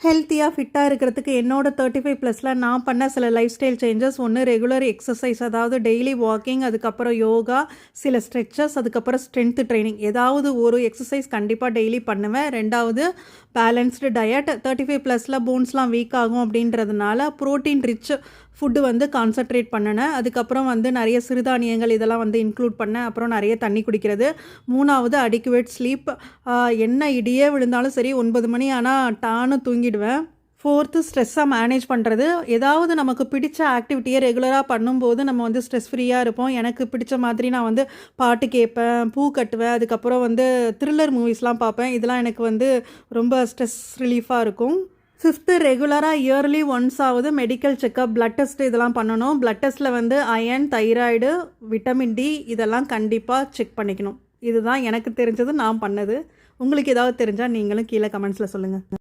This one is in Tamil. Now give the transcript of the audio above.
ஹெல்த்தியாக ஃபிட்டாக இருக்கிறதுக்கு என்னோட 35+ நான் பண்ண சில லைஃப் ஸ்டைல் சேஞ்சஸ். ஒன்று ரெகுலர் எக்ஸசைஸ், அதாவது டெய்லி வாக்கிங், அதுக்கப்புறம் யோகா, சில ஸ்ட்ரெச்சஸ், அதுக்கப்புறம் ஸ்ட்ரென்த் ட்ரைனிங். ஏதாவது ஒரு எக்ஸசைஸ் கண்டிப்பாக டெய்லி பண்ணுவேன். ரெண்டாவது பேலன்ஸ்டு டயட். 35+ல போன்ஸ்லாம் வீக் ஆகும் அப்படின்றதுனால ப்ரோட்டீன் ரிச் ஃபுட்டு வந்து கான்சன்ட்ரேட் பண்ணினேன். அதுக்கப்புறம் வந்து நிறைய சிறுதானியங்கள் இதெல்லாம் வந்து இன்க்ளூட் பண்ணேன். அப்புறம் நிறைய தண்ணி குடிக்கிறது. மூணாவது அடிக்குவேட் ஸ்லீப். என்ன இடியே விழுந்தாலும் சரி 9 மணி ஆனால் டான்னு தூங்கிடுவேன். ஃபோர்த்து ஸ்ட்ரெஸ்ஸாக மேனேஜ் பண்ணுறது. ஏதாவது நமக்கு பிடிச்ச ஆக்டிவிட்டியை ரெகுலராக பண்ணும்போது நம்ம வந்து ஸ்ட்ரெஸ் ஃப்ரீயாக இருப்போம். எனக்கு பிடிச்ச மாதிரி நான் வந்து பாட்டு கேட்பேன், பூ கட்டுவேன், அதுக்கப்புறம் வந்து த்ரில்லர் மூவிஸ்லாம் பார்ப்பேன். இதெல்லாம் எனக்கு வந்து ரொம்ப ஸ்ட்ரெஸ் ரிலீஃபாக இருக்கும். ஃபிஃப்த்து ரெகுலராக இயர்லி ஒன்ஸ் ஆகுது மெடிக்கல் செக்கப், பிளட் டெஸ்ட் இதெல்லாம் பண்ணணும். பிளட் டெஸ்ட்டில் வந்து அயன், தைராய்டு, விட்டமின் டி இதெல்லாம் கண்டிப்பாக செக் பண்ணிக்கணும். இதுதான் எனக்கு தெரிஞ்சது, நான் பண்ணது. உங்களுக்கு ஏதாவது தெரிஞ்சால் நீங்களும் கீழே கமெண்ட்ஸில் சொல்லுங்கள்.